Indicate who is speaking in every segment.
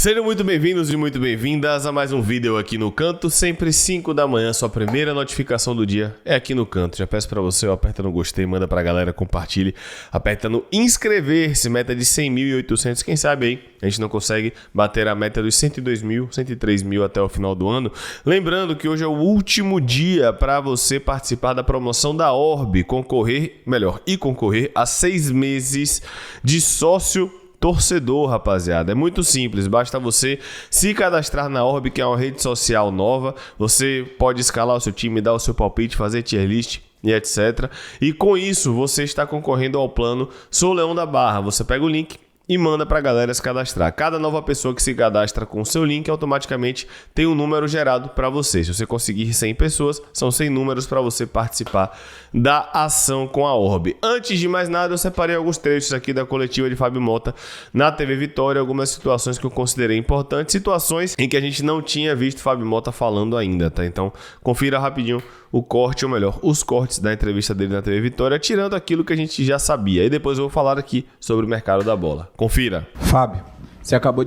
Speaker 1: Sejam muito bem-vindos e muito bem-vindas a mais um vídeo aqui no Canto, sempre 5 da manhã, sua primeira notificação do dia é aqui no Canto. Já peço pra você, aperta no gostei, manda pra galera, compartilhe, aperta no inscrever-se, meta de 100.800, quem sabe aí a gente não consegue bater a meta dos 102 mil, 103 mil até o final do ano. Lembrando que hoje é o último dia para você participar da promoção da Orbe, concorrer a 6 meses de sócio torcedor, rapaziada. É muito simples, basta você se cadastrar na Orbe, que é uma rede social nova. Você pode escalar o seu time, dar o seu palpite, fazer tier list e etc. E com isso, você está concorrendo ao plano Sou Leão da Barra. Você pega o link e manda pra galera se cadastrar. Cada nova pessoa que se cadastra com o seu link, automaticamente tem um número gerado para você. Se você conseguir 100 pessoas, são 100 números para você participar da ação com a Orbe. Antes de mais nada, eu separei alguns trechos aqui da coletiva de Fábio Mota na TV Vitória, algumas situações que eu considerei importantes, situações em que a gente não tinha visto Fábio Mota falando ainda, tá? Então, confira rapidinho o corte, ou melhor, os cortes da entrevista dele na TV Vitória, tirando aquilo que a gente já sabia. E depois eu vou falar aqui sobre o mercado da bola. Confira.
Speaker 2: Fábio, você acabou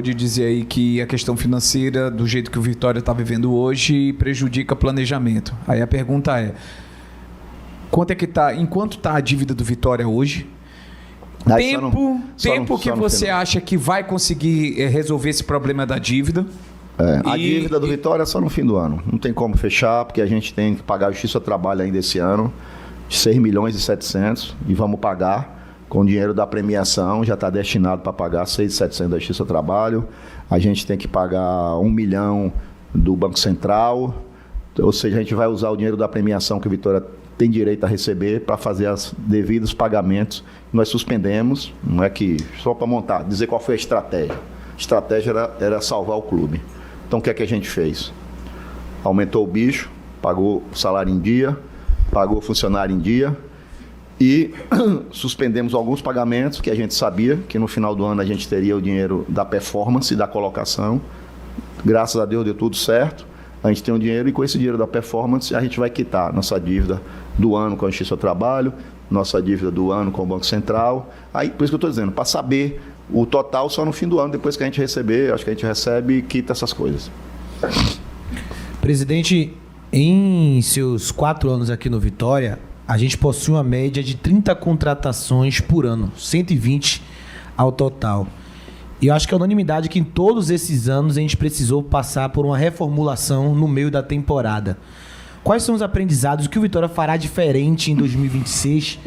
Speaker 2: de dizer aí que a questão financeira, do jeito que o Vitória está vivendo hoje, prejudica planejamento. Aí a pergunta é, em quanto está a dívida do Vitória hoje? Tempo que você acha que vai conseguir resolver esse problema da dívida?
Speaker 3: A dívida do Vitória é só no fim do ano. Não tem como fechar, porque a gente tem que pagar a Justiça do Trabalho ainda esse ano, de 6 milhões e 700, e vamos pagar com o dinheiro da premiação, já está destinado para pagar 6.700 da Justiça do Trabalho. A gente tem que pagar 1 milhão do Banco Central, ou seja, a gente vai usar o dinheiro da premiação que o Vitória tem direito a receber para fazer os devidos pagamentos. Nós suspendemos, não é que só para dizer qual foi a estratégia. A estratégia era salvar o clube. Então o que é que a gente fez? Aumentou o bicho, pagou o salário em dia, pagou o funcionário em dia e suspendemos alguns pagamentos que a gente sabia que no final do ano a gente teria o dinheiro da performance, da colocação. Graças a Deus deu tudo certo. A gente tem o dinheiro e com esse dinheiro da performance a gente vai quitar nossa dívida do ano com a Justiça do Trabalho, nossa dívida do ano com o Banco Central. Aí, por isso que eu estou dizendo, para saber o total só no fim do ano, depois que a gente receber, acho que a gente recebe e quita essas coisas.
Speaker 4: Presidente, em seus 4 anos aqui no Vitória, a gente possui uma média de 30 contratações por ano, 120 ao total. E eu acho que é unanimidade que em todos esses anos a gente precisou passar por uma reformulação no meio da temporada. Quais são os aprendizados que o Vitória fará diferente em 2026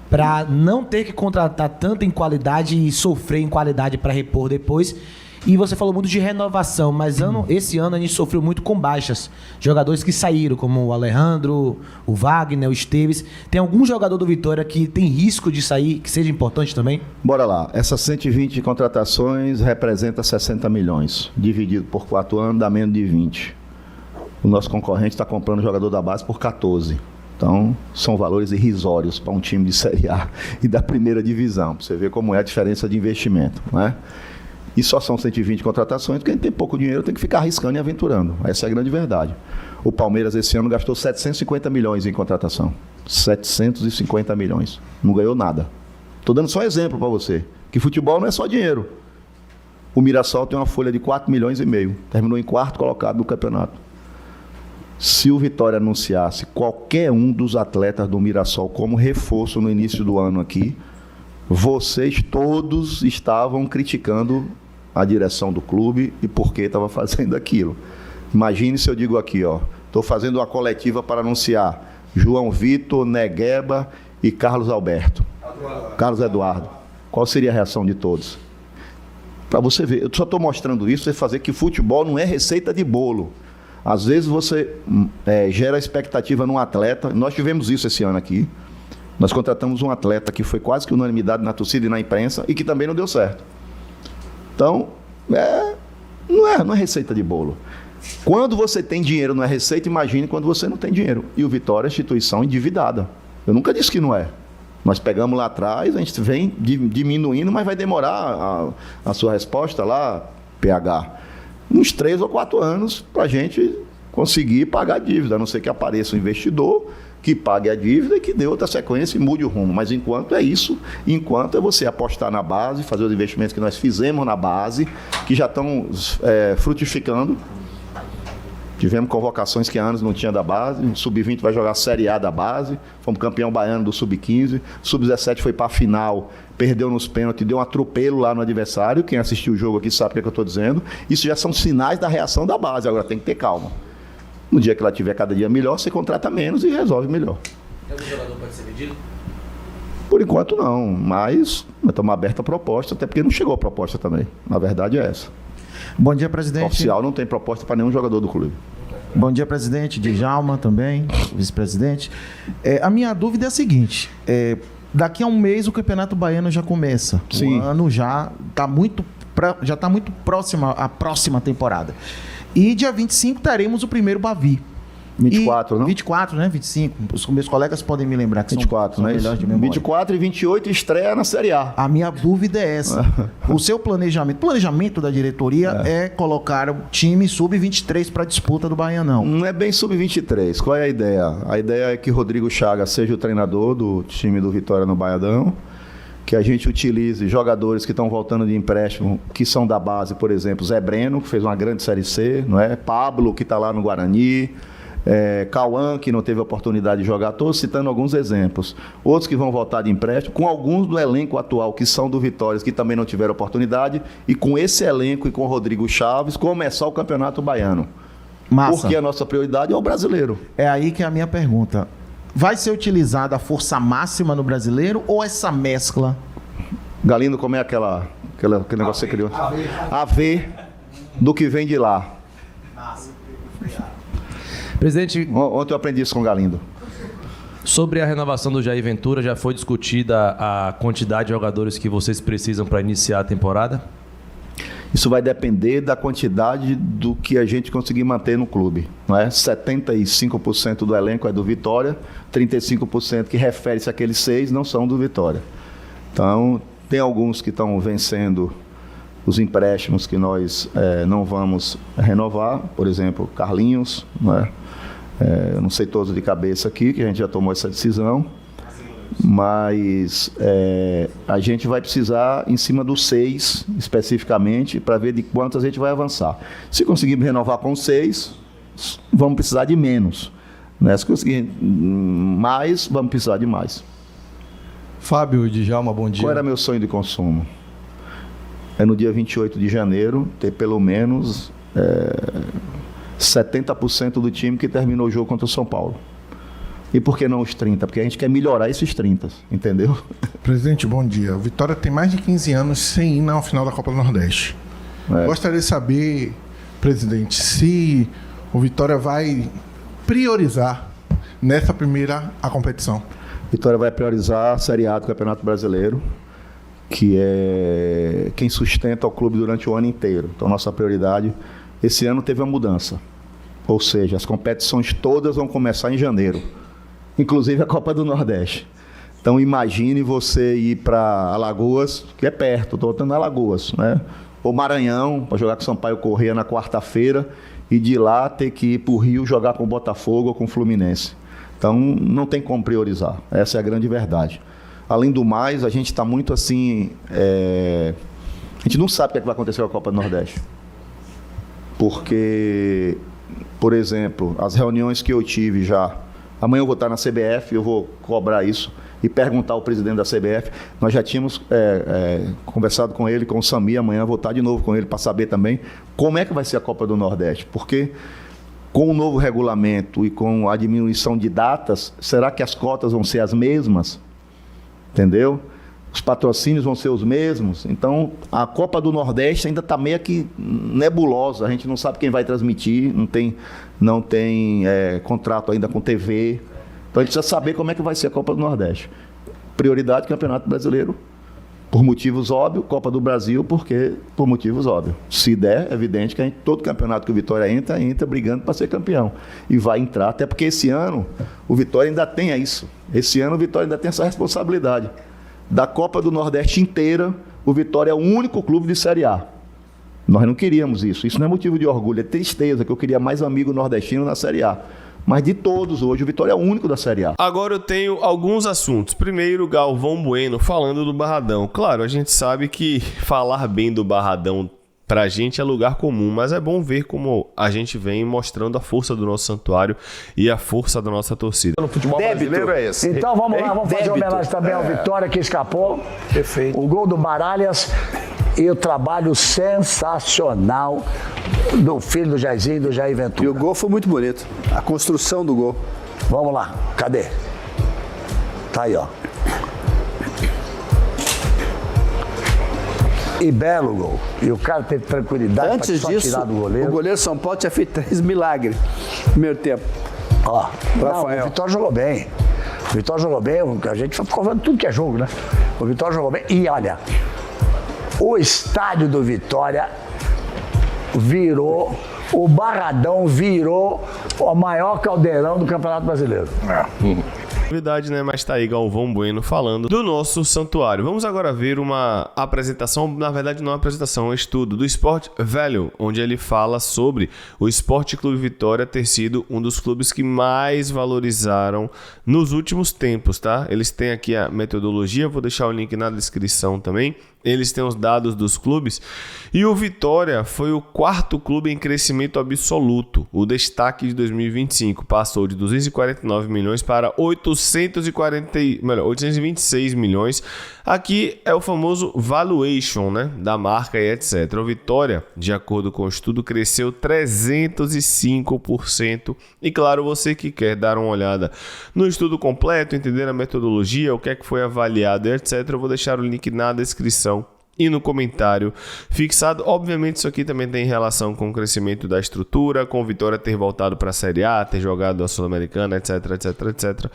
Speaker 4: para não ter que contratar tanto em qualidade e sofrer em qualidade para repor depois? E você falou muito de renovação, mas esse ano a gente sofreu muito com baixas. Jogadores que saíram, como o Alejandro, o Wagner, o Esteves. Tem algum jogador do Vitória que tem risco de sair, que seja importante também?
Speaker 3: Bora lá. Essas 120 contratações representam 60 milhões. Dividido por 4 anos, dá menos de 20. O nosso concorrente está comprando jogador da base por 14. Então, são valores irrisórios para um time de Série A e da primeira divisão. Para você ver como é a diferença de investimento, né? E só são 120 contratações, porque a gente tem pouco dinheiro, tem que ficar arriscando e aventurando. Essa é a grande verdade. O Palmeiras esse ano gastou 750 milhões em contratação. 750 milhões. Não ganhou nada. Estou dando só um exemplo para você, que futebol não é só dinheiro. O Mirassol tem uma folha de 4 milhões e meio. Terminou em 4º colocado no campeonato. Se o Vitória anunciasse qualquer um dos atletas do Mirassol como reforço no início do ano aqui, vocês todos estavam criticando a direção do clube e por que estava fazendo aquilo. Imagine se eu digo aqui, estou fazendo uma coletiva para anunciar João Vitor, Negueba e Carlos Alberto. Carlos Eduardo. Qual seria a reação de todos? Para você ver, eu só estou mostrando isso para fazer que futebol não é receita de bolo. Às vezes você gera expectativa num atleta. Nós tivemos isso esse ano aqui. Nós contratamos um atleta que foi quase que unanimidade na torcida e na imprensa e que também não deu certo. Então, não é receita de bolo. Quando você tem dinheiro não é receita, imagine quando você não tem dinheiro. E o Vitória é instituição endividada. Eu nunca disse que não é. Nós pegamos lá atrás, a gente vem diminuindo, mas vai demorar a sua resposta lá, PH, uns 3 ou 4 anos para a gente conseguir pagar a dívida, a não ser que apareça um investidor que pague a dívida e que dê outra sequência e mude o rumo. Mas enquanto é isso, enquanto é você apostar na base, fazer os investimentos que nós fizemos na base, que já estão frutificando. Tivemos convocações que há anos não tinha da base. O Sub-20 vai jogar a Série A da base. Fomos campeão baiano do Sub-15. Sub-17 foi para a final, perdeu nos pênaltis, deu um atropelo lá no adversário. Quem assistiu o jogo aqui sabe o que é que eu estou dizendo. Isso já são sinais da reação da base. Agora tem que ter calma. No dia que ela tiver cada dia melhor, você contrata menos e resolve melhor.
Speaker 4: Algum jogador pode ser vendido?
Speaker 3: Por enquanto não, mas estamos abertos a proposta, até porque não chegou a proposta também. Na verdade é essa.
Speaker 5: Bom dia, presidente.
Speaker 3: Oficial não tem proposta para nenhum jogador do clube.
Speaker 5: Bom dia, presidente. Djalma também, vice-presidente. A minha dúvida é a seguinte: daqui a um mês o Campeonato Baiano já começa.
Speaker 3: Sim.
Speaker 5: O ano já está muito próximo à próxima temporada. E dia 25 teremos o primeiro Bavi.
Speaker 3: 24, não?
Speaker 5: 24, né? 25. Os meus colegas podem me lembrar que
Speaker 3: 24,
Speaker 5: são
Speaker 3: né?
Speaker 5: melhores de memória.
Speaker 3: 24 e 28 estreia na Série A.
Speaker 5: A minha dúvida é essa. O seu planejamento da diretoria é colocar o time sub-23 para a disputa do Baianão.
Speaker 3: Não é bem sub-23. Qual é a ideia? A ideia é que Rodrigo Chagas seja o treinador do time do Vitória no Baiadão, que a gente utilize jogadores que estão voltando de empréstimo, que são da base, por exemplo, Zé Breno, que fez uma grande Série C, não é? Pablo, que está lá no Guarani, Cauã, que não teve oportunidade de jogar, todos citando alguns exemplos. Outros que vão voltar de empréstimo, com alguns do elenco atual, que são do Vitória, que também não tiveram oportunidade, e com esse elenco e com o Rodrigo Chaves, começar o Campeonato Baiano.
Speaker 5: Massa.
Speaker 3: Porque a nossa prioridade é o brasileiro.
Speaker 5: É aí que é a minha pergunta. Vai ser utilizada a força máxima no brasileiro ou essa mescla?
Speaker 3: Galindo, como é aquele negócio que você criou? A ver do que vem de lá.
Speaker 6: Presidente,
Speaker 3: Ontem eu aprendi isso com o Galindo.
Speaker 6: sobre a renovação do Jair Ventura, já foi discutida a quantidade de jogadores que vocês precisam para iniciar a temporada?
Speaker 3: Isso vai depender da quantidade do que a gente conseguir manter no clube. Não é? 75% do elenco é do Vitória, 35% que refere-se àqueles 6 não são do Vitória. Então, tem alguns que estão vencendo os empréstimos que nós não vamos renovar. Por exemplo, Carlinhos, não é? Eu não sei todos de cabeça aqui, que a gente já tomou essa decisão, mas a gente vai precisar em cima dos 6 especificamente para ver de quantos a gente vai avançar. Se conseguirmos renovar com 6, vamos precisar de menos, né? Se conseguir mais, vamos precisar de mais.
Speaker 7: Fábio Djalma, bom dia.
Speaker 3: Qual era meu sonho de consumo? É no dia 28 de janeiro ter pelo menos 70% do time que terminou o jogo contra o São Paulo. E por que não os 30%? Porque a gente quer melhorar esses 30%, entendeu?
Speaker 8: Presidente, bom dia. O Vitória tem mais de 15 anos sem ir na final da Copa do Nordeste. Gostaria de saber, presidente, se o Vitória vai priorizar nessa primeira a competição.
Speaker 3: Vitória vai priorizar a Série A do Campeonato Brasileiro, que é quem sustenta o clube durante o ano inteiro. Então, nossa prioridade... Esse ano teve uma mudança, ou seja, as competições todas vão começar em janeiro, inclusive a Copa do Nordeste. Então imagine você ir para Alagoas, que é perto, estou voltando a Alagoas, né? Ou Maranhão, para jogar com Sampaio Corrêa na quarta-feira, e de lá ter que ir para o Rio jogar com o Botafogo ou com o Fluminense. Então não tem como priorizar, essa é a grande verdade. Além do mais, a gente está muito assim, a gente não sabe o que vai acontecer com a Copa do Nordeste. Porque, por exemplo, as reuniões que eu tive já, amanhã eu vou estar na CBF, eu vou cobrar isso e perguntar ao presidente da CBF. Nós já tínhamos conversado com ele, com o Sami, amanhã eu vou estar de novo com ele para saber também como é que vai ser a Copa do Nordeste. Porque com o novo regulamento e com a diminuição de datas, será que as cotas vão ser as mesmas? Entendeu? Os patrocínios vão ser os mesmos. Então, a Copa do Nordeste ainda está meio que nebulosa. A gente não sabe quem vai transmitir, não tem contrato ainda com TV. Então, a gente precisa saber como é que vai ser a Copa do Nordeste. Prioridade, Campeonato Brasileiro, por motivos óbvios. Copa do Brasil, porque por motivos óbvios. Se der, é evidente que todo campeonato que o Vitória entra brigando para ser campeão. E vai entrar, até porque esse ano o Vitória ainda tem isso. Esse ano o Vitória ainda tem essa responsabilidade. Da Copa do Nordeste inteira, o Vitória é o único clube de Série A. Nós não queríamos isso. Isso não é motivo de orgulho, é tristeza, que eu queria mais amigo nordestino na Série A. Mas de todos hoje, o Vitória é o único da Série A.
Speaker 1: Agora eu tenho alguns assuntos. Primeiro, Galvão Bueno falando do Barradão. Claro, a gente sabe que falar bem do Barradão pra gente é lugar comum, mas é bom ver como a gente vem mostrando a força do nosso santuário e a força da nossa torcida.
Speaker 9: No futebol brasileiro é esse.
Speaker 10: Então vamos lá, vamos fazer homenagem também ao Vitória que escapou.
Speaker 9: Perfeito.
Speaker 10: O gol do Baralhas e o trabalho sensacional do filho do Jairzinho, do Jair Ventura.
Speaker 9: E o gol foi muito bonito. A construção do gol.
Speaker 10: Vamos lá, cadê? Tá aí, ó. E belo gol. E o cara teve tranquilidade
Speaker 9: Antes
Speaker 10: pra
Speaker 9: disso,
Speaker 10: tirar do goleiro.
Speaker 9: o goleiro São Paulo tinha feito 3 milagres no primeiro tempo.
Speaker 10: Ó, não,
Speaker 9: Rafael.
Speaker 10: o Vitória jogou bem. O Vitória jogou bem, a gente ficou vendo tudo que é jogo, né? O Vitória jogou bem. E olha, o estádio do Vitória virou, o Barradão virou o maior caldeirão do Campeonato Brasileiro.
Speaker 1: Novidade, né? Mas tá aí Galvão Bueno falando do nosso santuário. Vamos agora ver uma apresentação, na verdade não é uma apresentação, é um estudo do Sport Value, onde ele fala sobre o Sport Clube Vitória ter sido um dos clubes que mais valorizaram nos últimos tempos, tá? Eles têm aqui a metodologia, vou deixar o link na descrição também. Eles têm os dados dos clubes e o Vitória foi o quarto clube em crescimento absoluto. O destaque de 2025 passou de 249 milhões para 826 milhões. Aqui é o famoso valuation, né, da marca e etc. O Vitória, de acordo com o estudo, cresceu 305%. E claro, você que quer dar uma olhada no estudo completo, entender a metodologia, o que é que foi avaliado e etc, eu vou deixar o link na descrição e no comentário fixado. Obviamente isso aqui também tem relação com o crescimento da estrutura, com o Vitória ter voltado para a Série A, ter jogado a Sul-Americana, etc, etc, etc.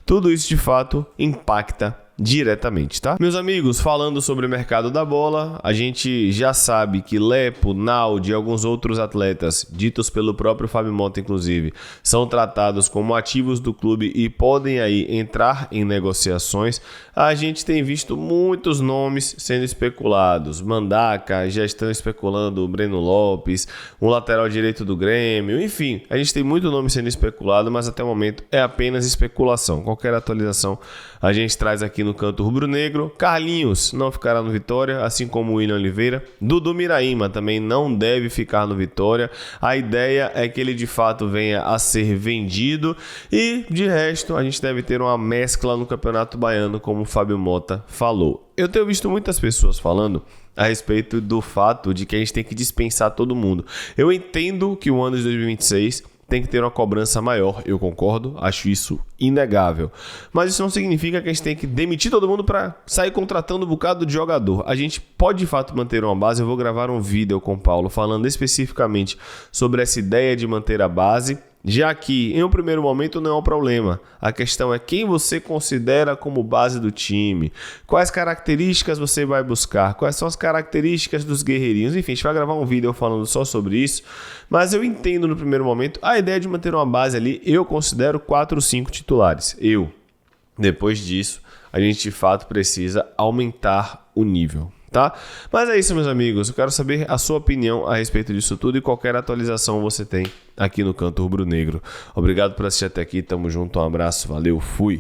Speaker 1: Tudo isso de fato impacta diretamente, tá? Meus amigos, falando sobre o mercado da bola, a gente já sabe que Lepo, Naldi e alguns outros atletas, ditos pelo próprio Fábio Mota inclusive, são tratados como ativos do clube e podem aí entrar em negociações. A gente tem visto muitos nomes sendo especulados. Mandaca, já estão especulando o Breno Lopes, um lateral direito do Grêmio, enfim, a gente tem muito nome sendo especulado, mas até o momento é apenas especulação. Qualquer atualização a gente traz aqui no Canto Rubro-Negro. Carlinhos não ficará no Vitória, assim como o William Oliveira. Dudu Miraíma também não deve ficar no Vitória. A ideia é que ele de fato venha a ser vendido e de resto a gente deve ter uma mescla no Campeonato Baiano, como o Fábio Mota falou. Eu tenho visto muitas pessoas falando a respeito do fato de que a gente tem que dispensar todo mundo. Eu entendo que o ano de 2026 tem que ter uma cobrança maior, eu concordo, acho isso inegável. Mas isso não significa que a gente tem que demitir todo mundo para sair contratando um bocado de jogador. A gente pode de fato manter uma base, eu vou gravar um vídeo com o Paulo falando especificamente sobre essa ideia de manter a base, já que em um primeiro momento não é um problema. A questão é quem você considera como base do time, quais características você vai buscar, quais são as características dos guerreirinhos. Enfim, a gente vai gravar um vídeo falando só sobre isso, mas eu entendo no primeiro momento a ideia de manter uma base ali. Eu considero 4 ou 5 titulares. Depois disso, a gente de fato precisa aumentar o nível, tá? Mas é isso, meus amigos. Eu quero saber a sua opinião a respeito disso tudo e qualquer atualização você tem aqui no Canto Rubro-Negro. Obrigado por assistir até aqui. Tamo junto. Um abraço. Valeu. Fui.